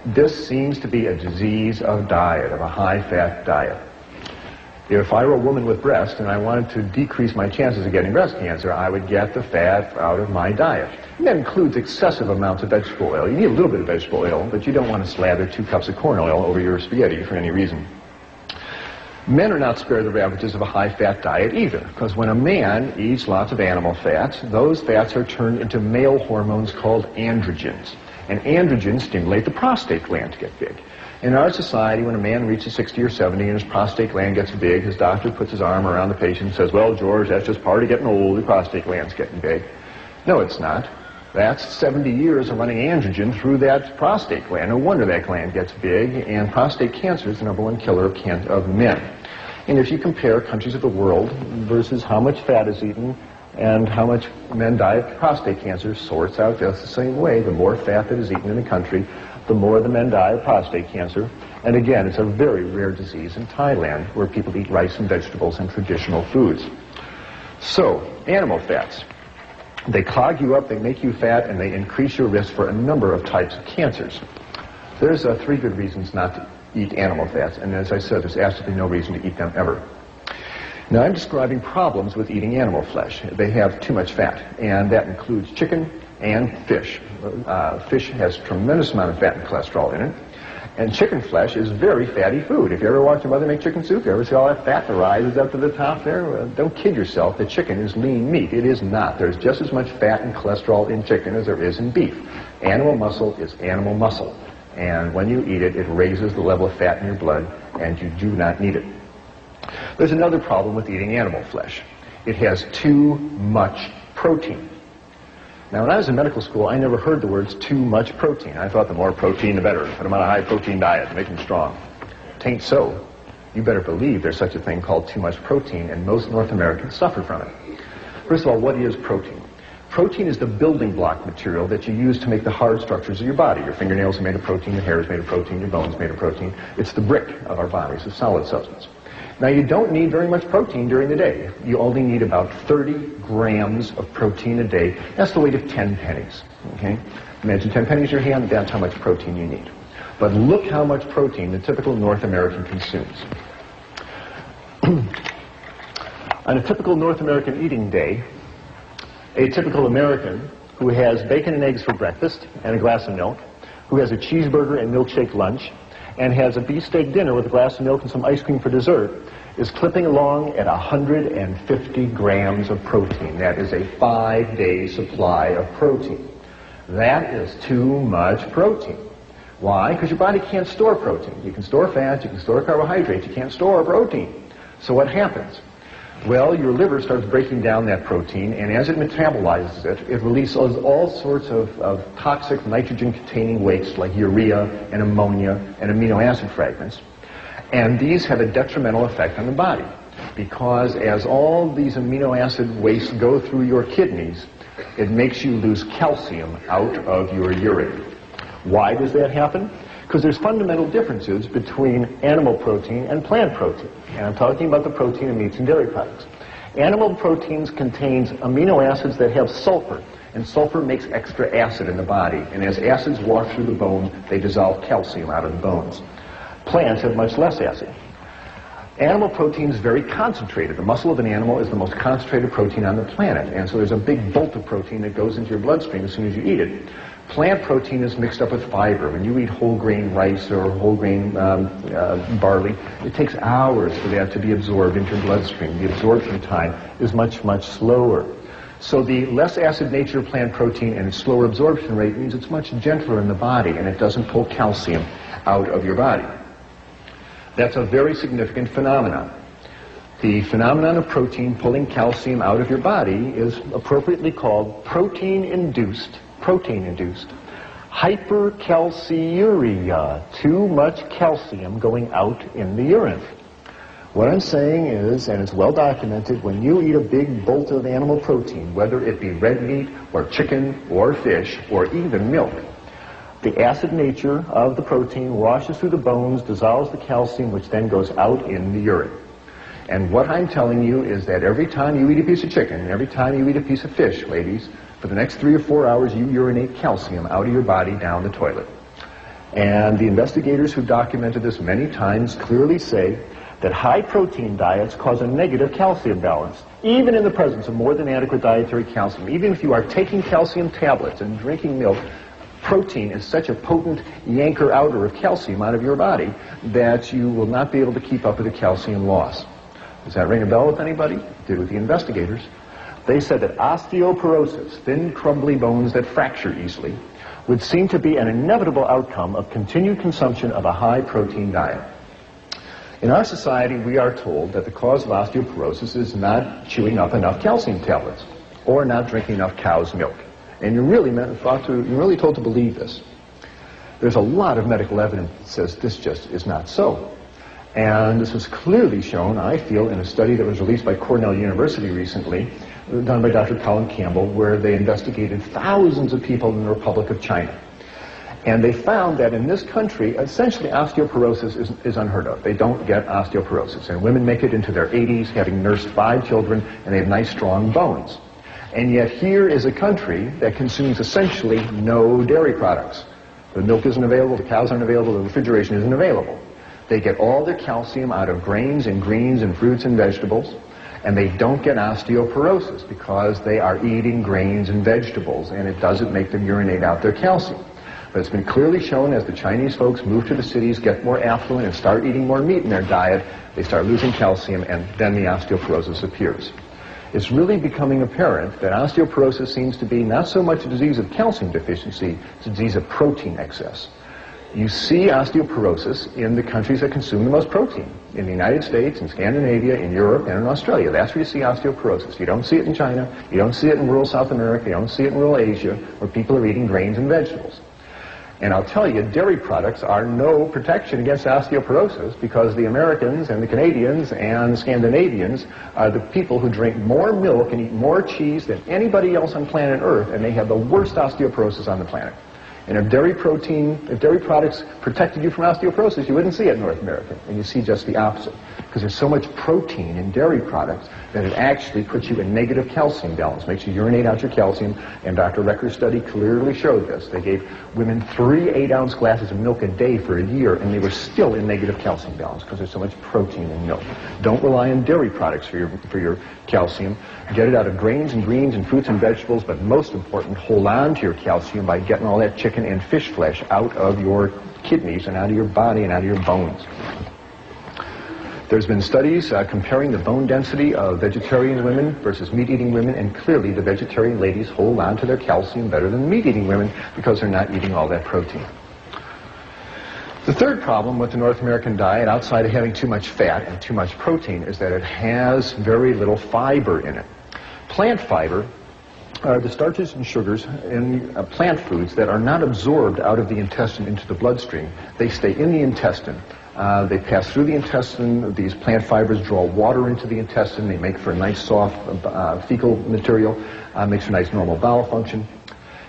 This seems to be a disease of diet, of a high-fat diet. If I were a woman with breasts and I wanted to decrease my chances of getting breast cancer, I would get the fat out of my diet. And that includes excessive amounts of vegetable oil. You need a little bit of vegetable oil, but you don't want to slather 2 cups of corn oil over your spaghetti for any reason. Men are not spared the ravages of a high-fat diet either, because when a man eats lots of animal fats, those fats are turned into male hormones called androgens. And androgens stimulate the prostate gland to get big. In our society, when a man reaches 60 or 70 and his prostate gland gets big, his doctor puts his arm around the patient and says, well, George, that's just part of getting old, the prostate gland's getting big. No, it's not. That's 70 years of running androgen through that prostate gland. No wonder that gland gets big, and prostate cancer is the #1 killer of men. And if you compare countries of the world versus how much fat is eaten and how much men die of prostate cancer, sorts out just the same way. The more fat that is eaten in a country, the more the men die of prostate cancer. And again, it's a very rare disease in Thailand, where people eat rice and vegetables and traditional foods. So, animal fats. They clog you up, they make you fat, and they increase your risk for a number of types of cancers. There's 3 good reasons not to eat animal fats, and as I said, there's absolutely no reason to eat them ever. Now, I'm describing problems with eating animal flesh. They have too much fat, and that includes chicken and fish. Fish has a tremendous amount of fat and cholesterol in it, and chicken flesh is very fatty food. If you ever watch your mother make chicken soup, you ever see all that fat that rises up to the top there? Well, don't kid yourself that chicken is lean meat. It is not. There's just as much fat and cholesterol in chicken as there is in beef. Animal muscle is animal muscle, and when you eat it, it raises the level of fat in your blood, and you do not need it. There's another problem with eating animal flesh. It has too much protein. Now, when I was in medical school, I never heard the words too much protein. I thought the more protein, the better. Put them on a high-protein diet, make them strong. Tain't so. You better believe there's such a thing called too much protein, and most North Americans suffer from it. First of all, what is protein? Protein is the building block material that you use to make the hard structures of your body. Your fingernails are made of protein, your hair is made of protein, your bones are made of protein. It's the brick of our bodies, a solid substance. Now, you don't need very much protein during the day. You only need about 30 grams of protein a day. That's the weight of 10 pennies, okay? Imagine 10 pennies in your hand, that's how much protein you need. But look how much protein the typical North American consumes. On a typical North American eating day, a typical American who has bacon and eggs for breakfast and a glass of milk, who has a cheeseburger and milkshake lunch, and has a beefsteak dinner with a glass of milk and some ice cream for dessert, is clipping along at 150 grams of protein. That is a 5-day supply of protein. That is too much protein. Why? Because your body can't store protein. You can store fat, you can store carbohydrates, you can't store protein. So what happens? Well, your liver starts breaking down that protein, and as it metabolizes it, it releases all sorts of toxic nitrogen-containing wastes like urea and ammonia and amino acid fragments. And these have a detrimental effect on the body, because as all these amino acid wastes go through your kidneys, it makes you lose calcium out of your urine. Why does that happen? Because there's fundamental differences between animal protein and plant protein. And I'm talking about the protein in meats and dairy products. Animal proteins contains amino acids that have sulfur, and sulfur makes extra acid in the body. And as acids walk through the bone, they dissolve calcium out of the bones. Plants have much less acid. Animal protein is very concentrated. The muscle of an animal is the most concentrated protein on the planet, and so there's a big bolt of protein that goes into your bloodstream as soon as you eat it. Plant protein is mixed up with fiber. When you eat whole grain rice or whole grain barley, it takes hours for that to be absorbed into your bloodstream. The absorption time is much, much slower. So the less acid nature of plant protein and its slower absorption rate means it's much gentler in the body, and it doesn't pull calcium out of your body. That's a very significant phenomenon. The phenomenon of protein pulling calcium out of your body is appropriately called protein-induced hypercalciuria, too much calcium going out in the urine. What I'm saying is, and it's well documented, when you eat a big bolt of animal protein, whether it be red meat or chicken or fish or even milk, the acid nature of the protein washes through the bones, dissolves the calcium, which then goes out in the urine. And what I'm telling you is that every time you eat a piece of chicken, every time you eat a piece of fish, ladies, for the next 3 or 4 hours, you urinate calcium out of your body down the toilet. And the investigators who documented this many times clearly say that high-protein diets cause a negative calcium balance, even in the presence of more than adequate dietary calcium. Even if you are taking calcium tablets and drinking milk, protein is such a potent yanker-outer of calcium out of your body that you will not be able to keep up with the calcium loss. Does that ring a bell with anybody? It did with the investigators. They said that osteoporosis, thin, crumbly bones that fracture easily, would seem to be an inevitable outcome of continued consumption of a high-protein diet. In our society, we are told that the cause of osteoporosis is not chewing up enough calcium tablets or not drinking enough cow's milk. And you're really told to believe this. There's a lot of medical evidence that says this just is not so. And this was clearly shown, I feel, in a study that was released by Cornell University recently, done by Dr. Colin Campbell, where they investigated thousands of people in the Republic of China. And they found that in this country, essentially osteoporosis is unheard of. They don't get osteoporosis. And women make it into their 80s, having nursed 5 children, and they have nice, strong bones. And yet here is a country that consumes essentially no dairy products. The milk isn't available, the cows aren't available, the refrigeration isn't available. They get all their calcium out of grains and greens and fruits and vegetables, and they don't get osteoporosis because they are eating grains and vegetables, and it doesn't make them urinate out their calcium. But it's been clearly shown as the Chinese folks move to the cities, get more affluent, and start eating more meat in their diet, they start losing calcium, and then the osteoporosis appears. It's really becoming apparent that osteoporosis seems to be not so much a disease of calcium deficiency, it's a disease of protein excess. You see osteoporosis in the countries that consume the most protein. In the United States, in Scandinavia, in Europe, and in Australia. That's where you see osteoporosis. You don't see it in China, you don't see it in rural South America, you don't see it in rural Asia, where people are eating grains and vegetables. And I'll tell you, dairy products are no protection against osteoporosis because the Americans and the Canadians and the Scandinavians are the people who drink more milk and eat more cheese than anybody else on planet Earth, and they have the worst osteoporosis on the planet. And if dairy products protected you from osteoporosis, you wouldn't see it in North America. And you see just the opposite. Because there's so much protein in dairy products that it actually puts you in negative calcium balance, makes you urinate out your calcium. And Dr. Recker's study clearly showed this. They gave women 3 8-ounce glasses of milk a day for a year, and they were still in negative calcium balance because there's so much protein in milk. Don't rely on dairy products for your calcium. Get it out of grains and greens and fruits and vegetables, but most important, hold on to your calcium by getting all that chicken and fish flesh out of your kidneys and out of your body and out of your bones. There's been studies comparing the bone density of vegetarian women versus meat-eating women, and clearly the vegetarian ladies hold on to their calcium better than the meat-eating women because they're not eating all that protein. The third problem with the North American diet, outside of having too much fat and too much protein, is that it has very little fiber in it. Plant fiber are the starches and sugars in plant foods that are not absorbed out of the intestine into the bloodstream. They stay in the intestine. They pass through the intestine. These plant fibers draw water into the intestine. They make for a nice soft fecal material, makes for nice normal bowel function.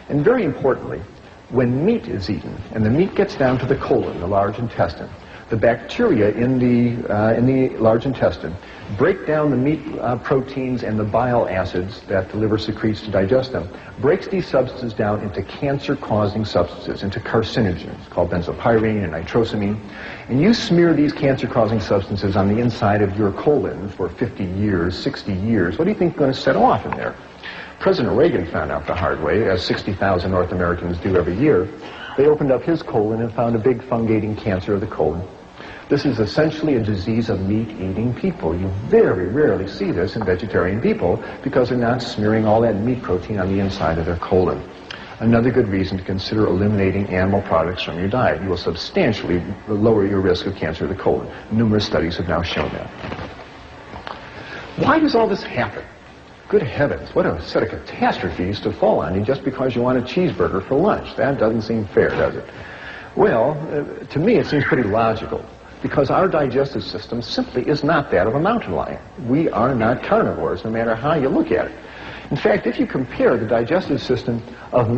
And very importantly, when meat is eaten, and the meat gets down to the colon, the large intestine, the bacteria in the large intestine break down the meat proteins and the bile acids that the liver secretes to digest them, breaks these substances down into cancer-causing substances, into carcinogens called benzopyrene and nitrosamine. And you smear these cancer-causing substances on the inside of your colon for 50 years, 60 years. What do you think is going to set off in there? President Reagan found out the hard way, as 60,000 North Americans do every year. They opened up his colon and found a big fungating cancer of the colon. This is essentially a disease of meat-eating people. You very rarely see this in vegetarian people because they're not smearing all that meat protein on the inside of their colon. Another good reason to consider eliminating animal products from your diet. You will substantially lower your risk of cancer of the colon. Numerous studies have now shown that. Why does all this happen? Good heavens, what a set of catastrophes to fall on you just because you want a cheeseburger for lunch. That doesn't seem fair, does it? Well, to me it seems pretty logical, because our digestive system simply is not that of a mountain lion. We are not carnivores, no matter how you look at it. In fact, if you compare the digestive system of